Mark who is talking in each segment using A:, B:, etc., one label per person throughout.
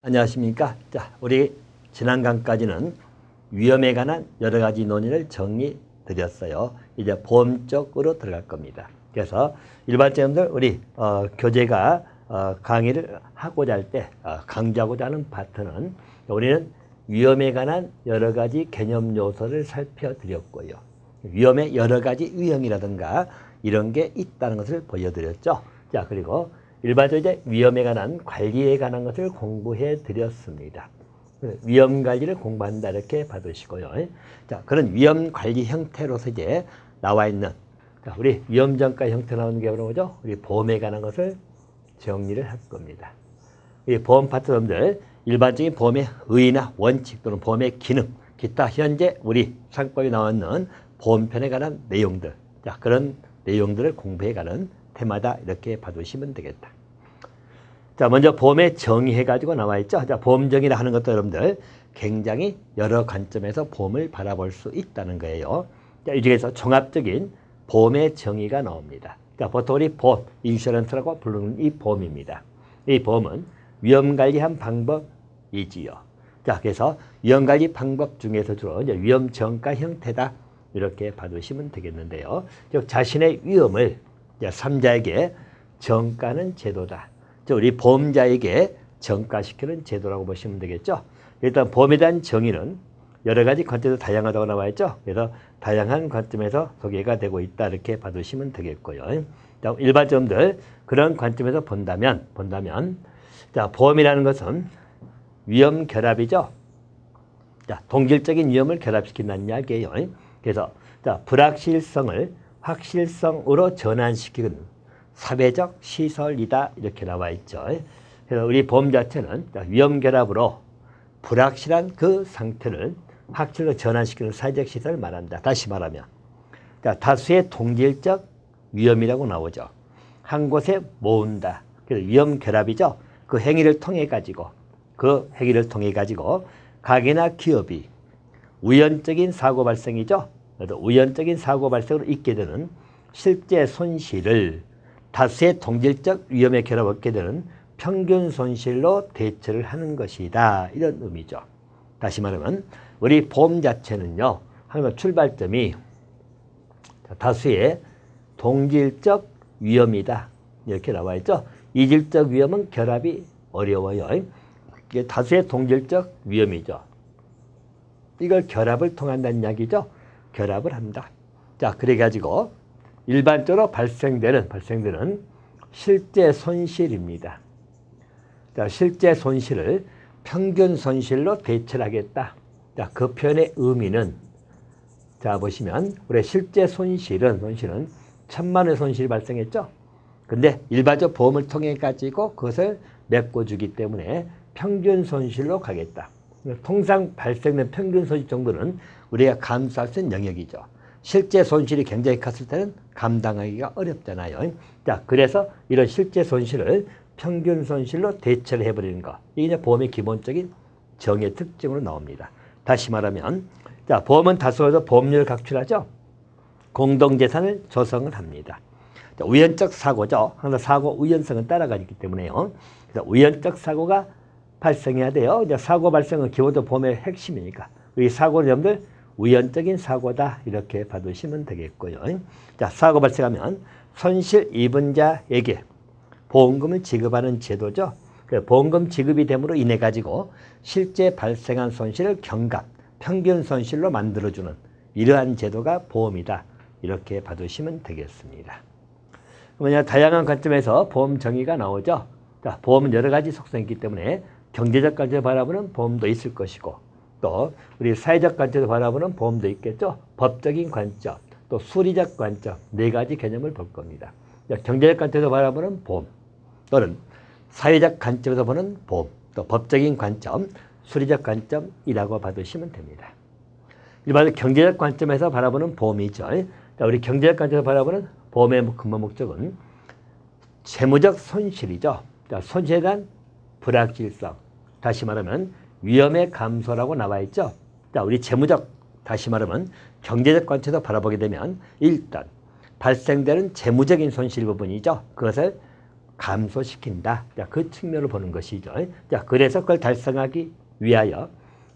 A: 안녕하십니까. 자, 우리 지난 강까지는 위험에 관한 여러 가지 논의를 정리 드렸어요. 이제 보험 쪽으로 들어갈 겁니다. 그래서 일반적인들 우리 교재가 강의를 하고자 할 때 강조하고자 하는 파트는 우리는 위험에 관한 여러 가지 개념 요소를 살펴드렸고요. 위험의 여러 가지 유형이라든가 이런 게 있다는 것을 보여드렸죠. 자, 그리고 일반적으로 이제 위험에 관한 관리에 관한 것을 공부해 드렸습니다. 위험 관리를 공부한다 이렇게 받으시고요. 자, 그런 위험 관리 형태로서 이제 나와 있는 우리 위험 전가 형태 나오는 게 뭐죠? 우리 보험에 관한 것을 정리를 할 겁니다. 이 보험 파트너들 일반적인 보험의 의의나 원칙 또는 보험의 기능, 기타 현재 우리 상법에 나와 있는 보험편에 관한 내용들, 자, 그런 내용들을 공부해 가는 테마다 이렇게 봐두시면 되겠다. 자, 먼저 보험의 정의해가지고 나와 있죠. 자, 보험 정의라 하는 것도 여러분들 굉장히 여러 관점에서 보험을 바라볼 수 있다는 거예요. 자, 이 중에서 종합적인 보험의 정의가 나옵니다. 자, 보통 우리 보험, 인슈런스라고 부르는 이 보험입니다. 이 보험은 위험관리한 방법이지요. 자, 그래서 위험관리 방법 중에서 주로 이제 위험정가 형태다 이렇게 봐두시면 되겠는데요. 즉 자신의 위험을 3자에게 정가하는 제도다. 즉 우리 보험자에게 정가시키는 제도라고 보시면 되겠죠. 일단 보험에 대한 정의는 여러 가지 관점에서 다양하다고 나와 있죠. 그래서 다양한 관점에서 소개가 되고 있다 이렇게 봐두시면 되겠고요. 자, 일반적들 그런 관점에서 본다면 자, 보험이라는 것은 위험 결합이죠. 자, 동질적인 위험을 결합시킨다는 이야기예요. 그래서 자, 불확실성을 확실성으로 전환시키는 사회적 시설이다 이렇게 나와 있죠. 그래서 우리 보험 자체는 위험 결합으로 불확실한 그 상태를 확실로 전환시키는 사회적 시설을 말한다. 다시 말하면 자, 다수의 동질적 위험이라고 나오죠. 한 곳에 모은다. 그래서 위험 결합이죠. 그 행위를 통해 가지고 가게나 기업이 우연적인 사고 발생이죠. 그래서 우연적인 사고 발생으로 있게 되는 실제 손실을 다수의 동질적 위험에 결합 얻게 되는 평균 손실로 대처를 하는 것이다. 이런 의미죠. 다시 말하면 우리 보험 자체는요. 하나의 출발점이 다수의 동질적 위험이다. 이렇게 나와 있죠. 이질적 위험은 결합이 어려워요. 이게 다수의 동질적 위험이죠. 이걸 결합을 통한다는 이야기죠. 결합을 한다. 자, 그래가지고 일반적으로 발생되는 실제 손실입니다. 자, 실제 손실을 평균 손실로 대처를 하겠다. 자, 그 표현의 의미는 자, 보시면 우리 실제 손실은 1,000만 원의 손실이 발생했죠. 근데 일반적 보험을 통해 가지고 그것을 메꿔주기 때문에 평균 손실로 가겠다. 통상 발생된 평균 손실 정도는 우리가 감수할 수 있는 영역이죠. 실제 손실이 굉장히 컸을 때는 감당하기가 어렵잖아요. 자, 그래서 이런 실제 손실을 평균 손실로 대처를 해버리는 것. 이게 보험의 기본적인 정의 특징으로 나옵니다. 다시 말하면, 자, 보험은 다수에서 보험료를 각출하죠. 공동재산을 조성을 합니다. 자, 우연적 사고죠. 항상 사고 우연성은 따라가기 때문에요. 그래서 우연적 사고가 발생해야 돼요. 이제 사고 발생은 기본적으로 보험의 핵심이니까. 이 사고는 여러분들 우연적인 사고다 이렇게 봐두시면 되겠고요. 자, 사고 발생하면 손실 입은 자에게 보험금을 지급하는 제도죠. 보험금 지급이 됨으로 인해 가지고 실제 발생한 손실을 경감, 평균 손실로 만들어주는 이러한 제도가 보험이다. 이렇게 봐두시면 되겠습니다. 그러면 다양한 관점에서 보험 정의가 나오죠. 자, 보험은 여러 가지 속성이 있기 때문에 경제적 관점에서 바라보는 보험도 있을 것이고 또 우리 사회적 관점에서 바라보는 보험도 있겠죠. 법적인 관점, 또 수리적 관점 네 가지 개념을 볼 겁니다. 경제적 관점에서 바라보는 보험 또는 사회적 관점에서 보는 보험, 또 법적인 관점, 수리적 관점이라고 봐두시면 됩니다. 일반적으로 경제적 관점에서 바라보는 보험이죠. 우리 경제적 관점에서 바라보는 보험의 근본 목적은 재무적 손실이죠. 손실에 대한 불확실성, 다시 말하면 위험의 감소라고 나와 있죠. 자, 우리 재무적, 다시 말하면 경제적 관점에서 바라보게 되면 일단 발생되는 재무적인 손실 부분이죠. 그것을 감소시킨다. 자, 그 측면을 보는 것이죠. 자, 그래서 그걸 달성하기 위하여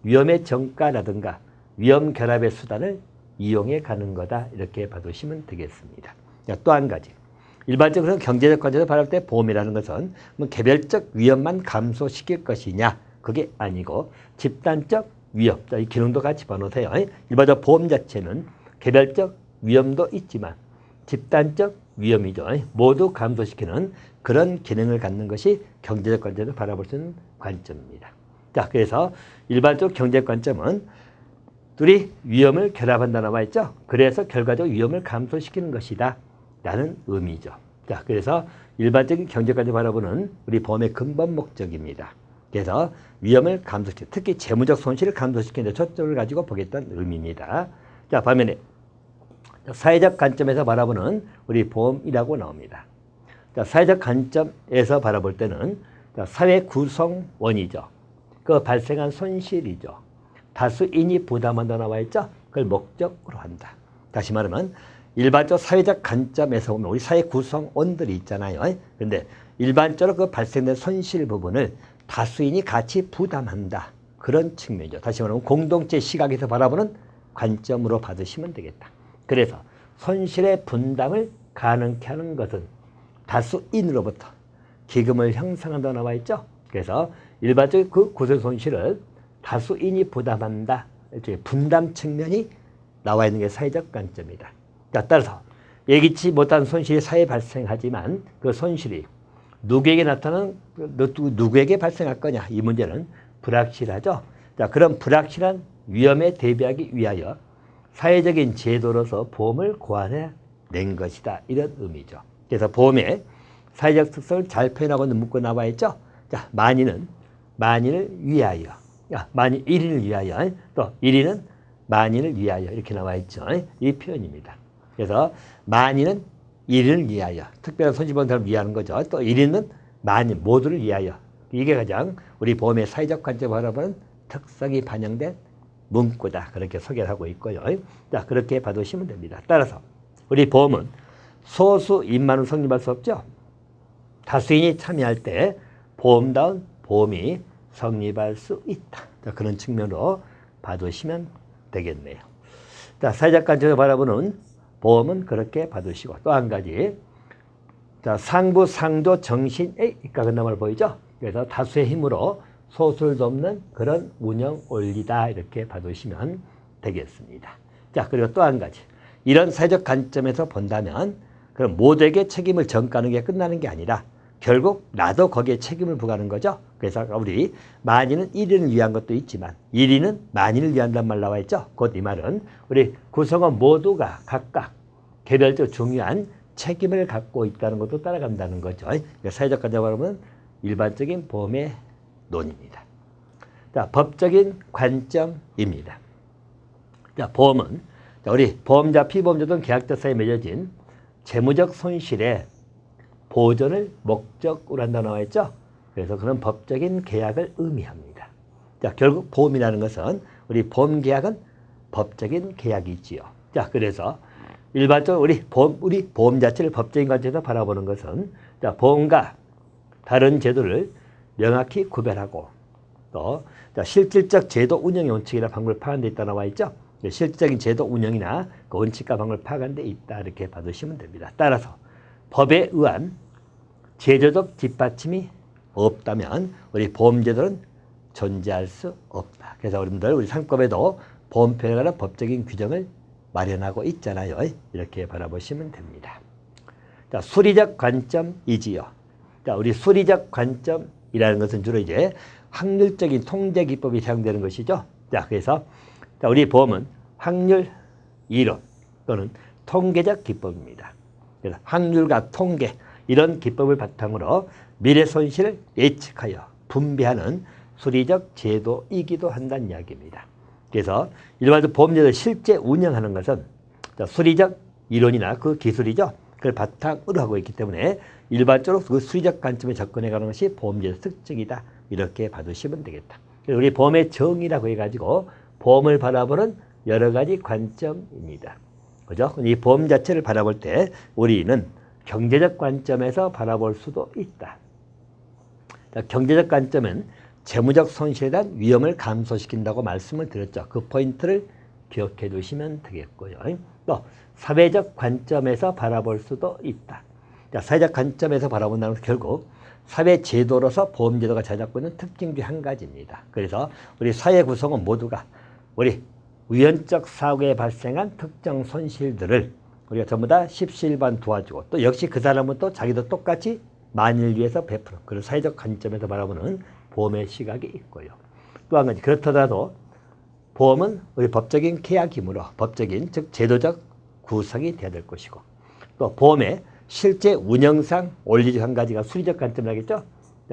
A: 위험의 정가라든가 위험 결합의 수단을 이용해 가는 거다. 이렇게 봐두시면 되겠습니다. 자, 또 한 가지. 일반적으로 경제적 관점에서 바라볼 때 보험이라는 것은 뭐 개별적 위험만 감소시킬 것이냐? 그게 아니고 집단적 위험. 자, 이 기능도 같이 봐놓으세요. 일반적 보험 자체는 개별적 위험도 있지만 집단적 위험이죠. 모두 감소시키는 그런 기능을 갖는 것이 경제적 관점에서 바라볼 수 있는 관점입니다. 자, 그래서 일반적 경제적 관점은 둘이 위험을 결합한다 나와 있죠. 그래서 결과적으로 위험을 감소시키는 것이다 라는 의미죠. 자, 그래서 일반적인 경제적 관점에서 바라보는 우리 보험의 근본 목적입니다. 그래서 위험을 감소시키는, 특히 재무적 손실을 감소시키는 데 초점을 가지고 보겠다는 의미입니다. 자, 반면에 사회적 관점에서 바라보는 우리 보험이라고 나옵니다. 자, 사회적 관점에서 바라볼 때는 사회 구성원이죠. 그 발생한 손실이죠. 다수인이 부담한다 나와 있죠. 그걸 목적으로 한다. 다시 말하면 일반적 사회적 관점에서 보면 우리 사회 구성원들이 있잖아요. 그런데 일반적으로 그 발생된 손실 부분을 다수인이 같이 부담한다. 그런 측면이죠. 다시 말하면 공동체 시각에서 바라보는 관점으로 받으시면 되겠다. 그래서 손실의 분담을 가능케 하는 것은 다수인으로부터 기금을 형성한다고 나와 있죠. 그래서 일반적인 그 구성 손실을 다수인이 부담한다. 분담 측면이 나와 있는 게 사회적 관점이다. 따라서 예기치 못한 손실이 사회에 발생하지만 그 손실이 누구에게 나타나는, 누구에게 발생할 거냐, 이 문제는 불확실하죠. 자, 그런 불확실한 위험에 대비하기 위하여 사회적인 제도로서 보험을 고안해낸 것이다. 이런 의미죠. 그래서 보험의 사회적 특성을 잘 표현하고 있는 문구 나와 있죠. 자, 만인은 만인을 위하여, 만인 1인을 위하여, 또 1인은 만인을 위하여 이렇게 나와 있죠. 이 표현입니다. 그래서 만인은 1인을 위하여, 특별한 손실본 사람을 위하는 거죠. 또 1인은 만인 모두를 위하여. 이게 가장 우리 보험의 사회적 관점을 바라보는 특성이 반영된 문구다. 그렇게 소개를 하고 있고요. 자, 그렇게 봐두시면 됩니다. 따라서 우리 보험은 소수인만은 성립할 수 없죠. 다수인이 참여할 때 보험다운 보험이 성립할 수 있다. 자, 그런 측면으로 봐두시면 되겠네요. 자, 사회적 관점에서 바라보는 보험은 그렇게 봐두시고, 또 한 가지. 자, 상부 상조 정신의 입각은 나말 보이죠? 그래서 다수의 힘으로 소수를 돕는 그런 운영 원리다. 이렇게 봐두시면 되겠습니다. 자, 그리고 또 한 가지. 이런 사회적 관점에서 본다면 그럼 모두에게 책임을 전가하는 게 끝나는 게 아니라 결국 나도 거기에 책임을 부과하는 거죠. 그래서 우리 만인은 1인을 위한 것도 있지만 1인은 만인을 위한단 말 나와 있죠. 곧 이 말은 우리 구성원 모두가 각각 개별적으로 중요한 책임을 갖고 있다는 것도 따라간다는 거죠. 사회적 관점으로 보면 일반적인 보험의 논입니다. 자, 법적인 관점입니다. 자, 보험은 우리 보험자, 피보험자 등 계약자 사이에 맺어진 재무적 손실의 보전을 목적으로 한다고 나와 있죠. 그래서 그런 법적인 계약을 의미합니다. 자, 결국 보험이라는 것은 우리 보험 계약은 법적인 계약이지요. 자, 그래서 일반적으로 우리 보험 자체를 법적인 관점에서 바라보는 것은 자, 보험과 다른 제도를 명확히 구별하고 또 자, 실질적 제도 운영의 원칙이나 방법을 파악한 데 있다 나와 있죠. 실질적인 제도 운영이나 그 원칙과 방법을 파악한 데 있다. 이렇게 봐두시면 됩니다. 따라서 법에 의한 제도적 뒷받침이 없다면 우리 보험제도는 존재할 수 없다. 그래서 여러분들 우리 상법에도 보험표현에 관한 법적인 규정을 마련하고 있잖아요. 이렇게 바라보시면 됩니다. 자, 수리적 관점이지요. 자, 우리 수리적 관점이라는 것은 주로 이제 확률적인 통제 기법이 사용되는 것이죠. 자, 그래서 자, 우리 보험은 확률 이론 또는 통계적 기법입니다. 그래서 확률과 통계 이런 기법을 바탕으로 미래 손실을 예측하여 분배하는 수리적 제도이기도 한다는 이야기입니다. 그래서 일반적으로 보험제도를 실제 운영하는 것은 수리적 이론이나 그 기술이죠. 그걸 바탕으로 하고 있기 때문에 일반적으로 그 수리적 관점에 접근해가는 것이 보험제도 특징이다. 이렇게 봐두시면 되겠다. 우리 보험의 정의라고 해가지고 보험을 바라보는 여러 가지 관점입니다. 그죠? 이 보험 자체를 바라볼 때 우리는 경제적 관점에서 바라볼 수도 있다. 자, 경제적 관점은 재무적 손실에 대한 위험을 감소시킨다고 말씀을 드렸죠. 그 포인트를 기억해 두시면 되겠고요. 또 사회적 관점에서 바라볼 수도 있다. 자, 사회적 관점에서 바라본다는 것은 결국 사회 제도로서 보험제도가 자리 잡고 있는 특징 중 한 가지입니다. 그래서 우리 사회 구성원 모두가 우리 우연적 사고에 발생한 특정 손실들을 우리가 전부 다 십시일반 도와주고 또 역시 그 사람은 또 자기도 똑같이 만일 위해서 베푸는 그런 사회적 관점에서 바라보는 보험의 시각이 있고요. 또 한 가지 그렇더라도 보험은 우리 법적인 계약이므로 법적인 즉 제도적 구성이 되어야 될 것이고 또 보험의 실제 운영상 원리적 한 가지가 수리적 관점이라겠죠.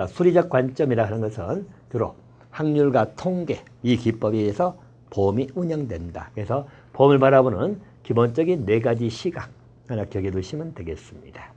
A: 수리적 관점이라 하는 것은 주로 확률과 통계 이 기법에 의해서 보험이 운영된다. 그래서 보험을 바라보는 기본적인 4가지 시각 하나 기억해 두시면 되겠습니다.